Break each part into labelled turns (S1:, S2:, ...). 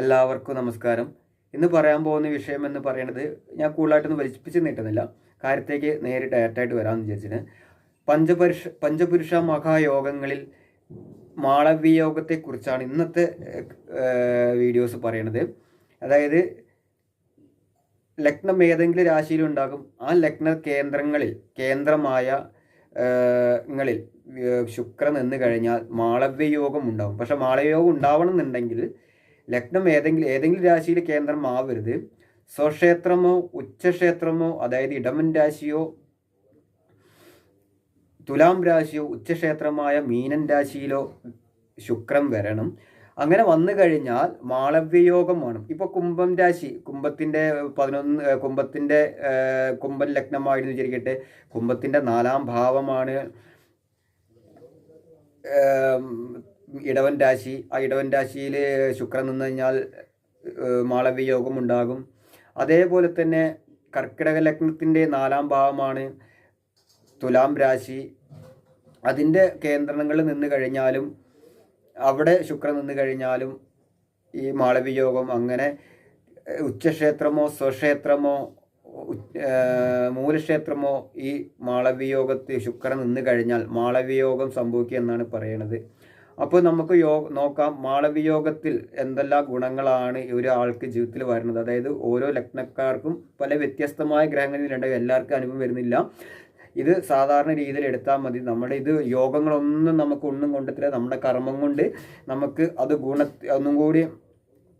S1: എല്ലാവർക്കും നമസ്കാരം. ഇന്ന് പറയാൻ പോകുന്ന വിഷയം എന്ന് പറയുന്നത് ഞാൻ കൂടുതലായിട്ടൊന്നും വലിപ്പിച്ച് നീട്ടുന്നില്ല, കാര്യത്തേക്ക് നേരിട്ട് ഡയറക്റ്റായിട്ട് വരാമെന്ന് വിചാരിച്ചിന്. പഞ്ചപുരുഷ മഹായോഗങ്ങളിൽ മാളവ്യയോഗത്തെക്കുറിച്ചാണ് ഇന്നത്തെ വീഡിയോസ് പറയണത്. അതായത് ലഗ്നം ഏതെങ്കിലും രാശിയിലുണ്ടാകും, ആ ലഗ്ന കേന്ദ്രമായ ങ്ങളിൽ ശുക്രൻ നിന്ന് കഴിഞ്ഞാൽ മാളവ്യയോഗം ഉണ്ടാകും. പക്ഷെ മാളവ്യയോഗം ഉണ്ടാവണം എന്നുണ്ടെങ്കിൽ ലഗ്നം ഏതെങ്കിലും രാശിയിൽ കേന്ദ്രം ആവരുത്. സ്വക്ഷേത്രമോ ഉച്ചക്ഷേത്രമോ, അതായത് ഇടമൻ രാശിയോ തുലാം രാശിയോ ഉച്ചക്ഷേത്രമായ മീനൻ രാശിയിലോ ശുക്രൻ വരണം. അങ്ങനെ വന്നു കഴിഞ്ഞാൽ മാളവ്യയോഗം വേണം. ഇപ്പോൾ കുംഭം രാശി, കുംഭൻ ലഗ്നമായിരുന്നു വിചാരിക്കട്ടെ. കുംഭത്തിൻ്റെ 4ാം ഭാവമാണ് ഇടവൻ രാശി. ആ ഇടവൻ രാശിയിൽ ശുക്രൻ നിന്ന് കഴിഞ്ഞാൽ മാളവ്യയോഗം ഉണ്ടാകും. അതേപോലെ തന്നെ കർക്കിടക ലഗ്നത്തിൻ്റെ 4ാം ഭാവമാണ് തുലാം രാശി. അതിൻ്റെ കേന്ദ്രങ്ങളിൽ നിന്ന് കഴിഞ്ഞാലും, അവിടെ ശുക്രൻ നിന്ന് കഴിഞ്ഞാലും ഈ മാളവ്യയോഗം. അങ്ങനെ ഉച്ചക്ഷേത്രമോ സ്വക്ഷേത്രമോ മൂലക്ഷേത്രമോ ഈ മാളവ്യയോഗത്തിൽ ശുക്രൻ നിന്ന് കഴിഞ്ഞാൽ മാളവ്യയോഗം സംഭവിക്കുക എന്നാണ് പറയണത്. അപ്പോൾ നമുക്ക് നോക്കാം മാളവ്യയോഗത്തിൽ എന്തെല്ലാം ഗുണങ്ങളാണ് ഒരാൾക്ക് ജീവിതത്തിൽ വരുന്നത്. അതായത് ഓരോ ലഗ്നക്കാർക്കും പല വ്യത്യസ്തമായ ഗ്രഹങ്ങളിലുണ്ടാകും, എല്ലാവർക്കും അനുഭവം വരുന്നില്ല. ഇത് സാധാരണ രീതിയിൽ എടുത്താൽ മതി. നമ്മുടെ ഇത് യോഗങ്ങളൊന്നും നമുക്ക് ഒന്നും കൊണ്ടെത്തില്ല. നമ്മുടെ കർമ്മം കൊണ്ട് നമുക്ക് അത് ഒന്നും കൂടി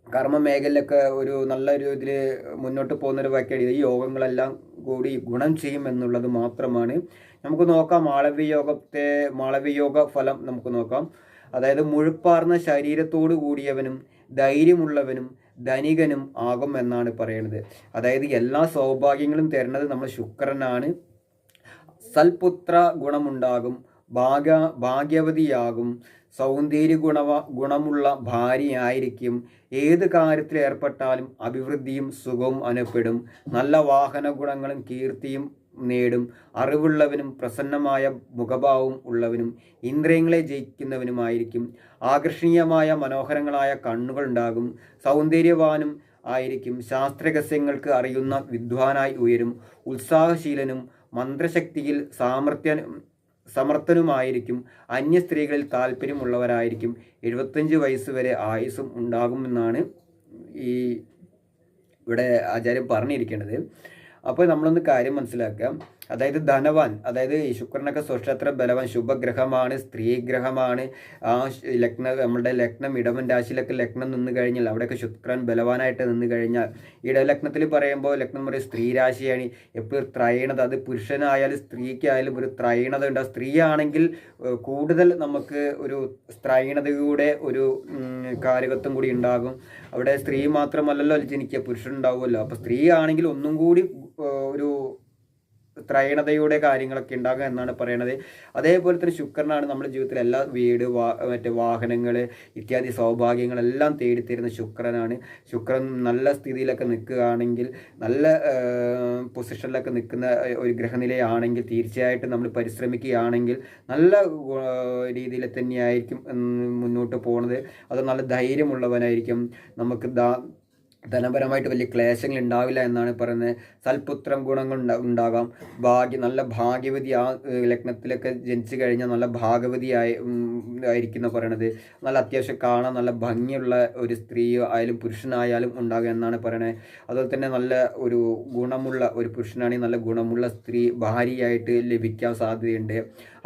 S1: കർമ്മ മേഖലയിലൊക്കെ ഒരു നല്ലൊരു ഇതിൽ മുന്നോട്ട് പോകുന്നൊരു വാക്യാണ്. ഈ യോഗങ്ങളെല്ലാം കൂടി ഗുണം ചെയ്യും എന്നുള്ളത് മാത്രമാണ്. നമുക്ക് നോക്കാം മാളവ്യയോഗ ഫലം നമുക്ക് നോക്കാം. അതായത് മുഴുപ്പാർന്ന ശരീരത്തോടു കൂടിയവനും ധൈര്യമുള്ളവനും ധനികനും ആകും എന്നാണ് പറയുന്നത്. അതായത് എല്ലാ സൗഭാഗ്യങ്ങളും തരുന്നത് നമ്മൾ ശുക്രനാണ്. സൽപുത്ര ഗുണമുണ്ടാകും, ഭാഗ്യവതിയാകും, സൗന്ദര്യ ഗുണമുള്ള ഭാര്യയായിരിക്കും. ഏത് കാര്യത്തിൽ ഏർപ്പെട്ടാലും അഭിവൃദ്ധിയും സുഖവും അനുഭവപ്പെടും. നല്ല വാഹന ഗുണങ്ങളും കീർത്തിയും നേടും. അറിവുള്ളവനും പ്രസന്നമായ മുഖഭാവവും ഉള്ളവനും ഇന്ദ്രിയങ്ങളെ ജയിക്കുന്നവനുമായിരിക്കും. ആകർഷണീയമായ മനോഹരങ്ങളായ കണ്ണുകൾ ഉണ്ടാകും. സൗന്ദര്യവാനും ആയിരിക്കും. ശാസ്ത്രരഹസ്യങ്ങൾക്ക് അറിയുന്ന വിദ്വാനായി ഉയരും. ഉത്സാഹശീലനും മന്ത്രശക്തിയിൽ സമർത്ഥനുമായിരിക്കും. അന്യ സ്ത്രീകളിൽ താല്പര്യമുള്ളവരായിരിക്കും. 75 വയസ്സ് വരെ ആയുസ്സും ഉണ്ടാകുമെന്നാണ് ഇവിടെ ആചാര്യം പറഞ്ഞിരിക്കുന്നത്. അപ്പോൾ നമ്മളൊന്ന് കാര്യം മനസ്സിലാക്കാം. അതായത് ധനവാൻ, അതായത് ഈ ശുക്രനൊക്കെ സ്വക്ഷേത്ര ബലവാൻ, ശുഭഗ്രഹമാണ്, സ്ത്രീ ഗ്രഹമാണ്. ആ നമ്മളുടെ ലഗ്നം ഇടവൻ രാശിയിലൊക്കെ ലഗ്നം നിന്ന് കഴിഞ്ഞാൽ അവിടെയൊക്കെ ശുക്രൻ ബലവാനായിട്ട് നിന്ന് കഴിഞ്ഞാൽ, ഇടലഗ്നത്തിൽ പറയുമ്പോൾ ലഗ്നം പറയും സ്ത്രീ രാശിയാണ്. എപ്പോഴും ത്രൈണത, അത് പുരുഷനായാലും സ്ത്രീക്കായാലും ഒരു ത്രൈണത ഉണ്ടാകും. സ്ത്രീ ആണെങ്കിൽ കൂടുതൽ നമുക്ക് ഒരു ത്രൈണതയുടെ ഒരു കാരകത്വം കൂടി ഉണ്ടാകും. അവിടെ സ്ത്രീ മാത്രമല്ലല്ലോ ജനിക്കുക, പുരുഷൻ ഉണ്ടാവുമല്ലോ. അപ്പോൾ സ്ത്രീ ആണെങ്കിൽ ഒന്നും കൂടി ഒരു ത്രൈണതയുടെ കാര്യങ്ങളൊക്കെ ഉണ്ടാകുക എന്നാണ് പറയണത്. അതേപോലെ തന്നെ ശുക്രനാണ് നമ്മുടെ ജീവിതത്തിൽ എല്ലാ വീട്, വാഹനങ്ങൾ ഇത്യാദി സൗഭാഗ്യങ്ങളെല്ലാം തേടിത്തരുന്ന ശുക്രനാണ്. ശുക്രൻ നല്ല സ്ഥിതിയിലൊക്കെ നിൽക്കുകയാണെങ്കിൽ, നല്ല പൊസിഷനിലൊക്കെ നിൽക്കുന്ന ഒരു ഗ്രഹനിലയാണെങ്കിൽ തീർച്ചയായിട്ടും നമ്മൾ പരിശ്രമിക്കുകയാണെങ്കിൽ നല്ല രീതിയിൽ തന്നെയായിരിക്കും മുന്നോട്ട് പോകുന്നത്. അത് നല്ല ധൈര്യമുള്ളവനായിരിക്കും. നമുക്ക് ധനപരമായിട്ട് വലിയ ക്ലേശങ്ങൾ ഉണ്ടാവില്ല എന്നാണ് പറയുന്നത്. സൽപുത്രം ഗുണങ്ങൾ ഉണ്ടാകാം. നല്ല ഭാഗ്യവതി, ആ ലഗ്നത്തിലൊക്കെ ജനിച്ചു കഴിഞ്ഞാൽ നല്ല ആയിരിക്കുന്ന പറയണത്. നല്ല അത്യാവശ്യം കാണാൻ നല്ല ഭംഗിയുള്ള ഒരു സ്ത്രീയോ ആയാലും പുരുഷനായാലും ഉണ്ടാകുക എന്നാണ് പറയണത്. അതുപോലെ തന്നെ നല്ല ഒരു ഗുണമുള്ള ഒരു പുരുഷനാണെങ്കിൽ നല്ല ഗുണമുള്ള സ്ത്രീ ഭാര്യയായിട്ട് ലഭിക്കാൻ സാധ്യതയുണ്ട്.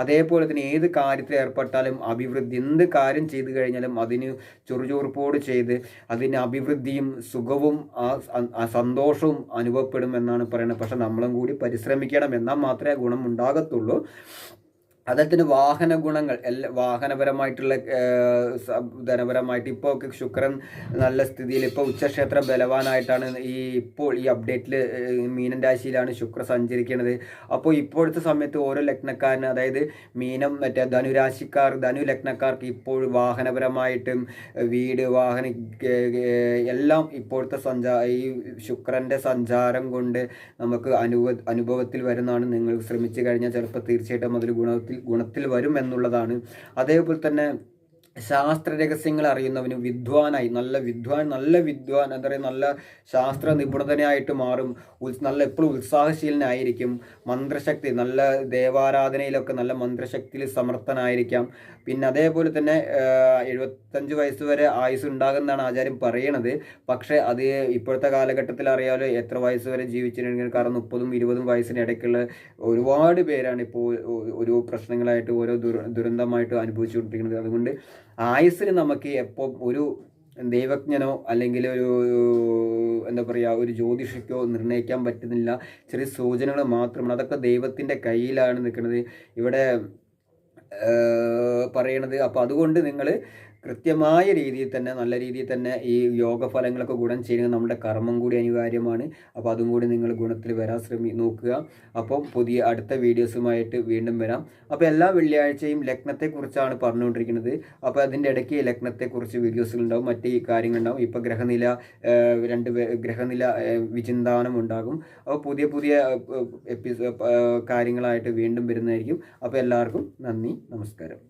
S1: അതേപോലെ തന്നെ ഏത് കാര്യത്തിൽ ഏർപ്പെട്ടാലും അഭിവൃദ്ധി, എന്ത് കാര്യം ചെയ്തു കഴിഞ്ഞാലും അതിന് ചുറുചുറുപ്പോട് ചെയ്ത് അതിന് അഭിവൃദ്ധിയും സുഖവും സന്തോഷവും അനുഭവപ്പെടും എന്നാണ് പറയുന്നത്. പക്ഷെ നമ്മളും കൂടി പരിശ്രമിക്കണം, എന്നാൽ മാത്രമേ ഗുണം ഉണ്ടാകത്തുള്ളൂ. അതുപോലെ തന്നെ വാഹന ഗുണങ്ങൾ, വാഹനപരമായിട്ടുള്ള ധനപരമായിട്ട് ഇപ്പോൾ ശുക്രൻ നല്ല സ്ഥിതിയിൽ, ഇപ്പോൾ ഉച്ചക്ഷേത്ര ബലവാനായിട്ടാണ് ഇപ്പോൾ ഈ അപ്ഡേറ്റിൽ മീനൻ രാശിയിലാണ് ശുക്രൻ സഞ്ചരിക്കുന്നത്. അപ്പോൾ ഇപ്പോഴത്തെ സമയത്ത് ഓരോ ലഗ്നക്കാരന്, അതായത് മീനം ധനു ലഗ്നക്കാർക്ക് ഇപ്പോൾ വാഹനപരമായിട്ടും വീട്, വാഹന എല്ലാം ഇപ്പോഴത്തെ ഈ ശുക്രൻ്റെ സഞ്ചാരം കൊണ്ട് നമുക്ക് അനുഭവത്തിൽ വരുന്നതാണ്. നിങ്ങൾ ശ്രമിച്ചു കഴിഞ്ഞാൽ ചിലപ്പോൾ തീർച്ചയായിട്ടും അതൊരു ഗുണത്തിൽ വരും എന്നുള്ളതാണ്. അതേപോലെ തന്നെ ശാസ്ത്ര രഹസ്യങ്ങൾ അറിയുന്നവനും വിദ്വാനായി നല്ല വിദ്വാൻ എന്താ പറയുക, നല്ല ശാസ്ത്ര നിപുണതനായിട്ട് മാറും. നല്ല എപ്പോഴും ഉത്സാഹശീലനായിരിക്കും. മന്ത്രശക്തി, നല്ല ദേവാരാധനയിലൊക്കെ നല്ല മന്ത്രശക്തിയിൽ സമർത്ഥനായിരിക്കാം. പിന്നെ അതേപോലെ തന്നെ 75 വയസ്സ് വരെ ആയുസ് ഉണ്ടാകുന്നതാണ് ആചാര്യം പറയണത്. പക്ഷേ അത് ഇപ്പോഴത്തെ കാലഘട്ടത്തിൽ അറിയാലോ എത്ര വയസ്സ് വരെ ജീവിച്ചിട്ടുണ്ടെങ്കിൽ. കാരണം 30ഉം 20ഉം വയസ്സിന് ഇടയ്ക്കുള്ള ഒരുപാട് പേരാണ് ഇപ്പോൾ ഓരോ പ്രശ്നങ്ങളായിട്ട് ഓരോ ദുരന്തമായിട്ട് അനുഭവിച്ചുകൊണ്ടിരിക്കുന്നത്. അതുകൊണ്ട് ആയുസ്സിന് നമുക്ക് എപ്പോൾ ഒരു ദൈവജ്ഞനോ അല്ലെങ്കിൽ ഒരു എന്താ പറയുക ഒരു ജ്യോതിഷിക്കോ നിർണ്ണയിക്കാൻ പറ്റുന്നില്ല. ചെറിയ സൂചനകൾ മാത്രമാണ്. അതൊക്കെ ദൈവത്തിൻ്റെ കയ്യിലാണ് നിൽക്കുന്നത് ഇവിടെ പറയണത്. അപ്പോൾ അതുകൊണ്ട് നിങ്ങൾ കൃത്യമായ രീതിയിൽ തന്നെ നല്ല രീതിയിൽ തന്നെ ഈ യോഗ ഫലങ്ങളൊക്കെ ഗുണം ചെയ്യുന്നത് നമ്മുടെ കർമ്മം കൂടി അനിവാര്യമാണ്. അപ്പോൾ അതും കൂടി നിങ്ങൾ ഗുണത്തിൽ വരാൻ നോക്കുക. അപ്പം പുതിയ അടുത്ത വീഡിയോസുമായിട്ട് വീണ്ടും വരാം. അപ്പോൾ എല്ലാ വെള്ളിയാഴ്ചയും ലഗ്നത്തെക്കുറിച്ചാണ് പറഞ്ഞുകൊണ്ടിരിക്കുന്നത്. അപ്പോൾ അതിൻ്റെ ഇടയ്ക്ക് ലഗ്നത്തെക്കുറിച്ച് വീഡിയോസുകളുണ്ടാവും, മറ്റ് കാര്യങ്ങളുണ്ടാവും. ഇപ്പോൾ ഗ്രഹനില വിചിന്താനം ഉണ്ടാകും. അപ്പോൾ പുതിയ കാര്യങ്ങളായിട്ട് വീണ്ടും വരുന്നതായിരിക്കും. അപ്പോൾ എല്ലാവർക്കും നന്ദി, നമസ്കാരം.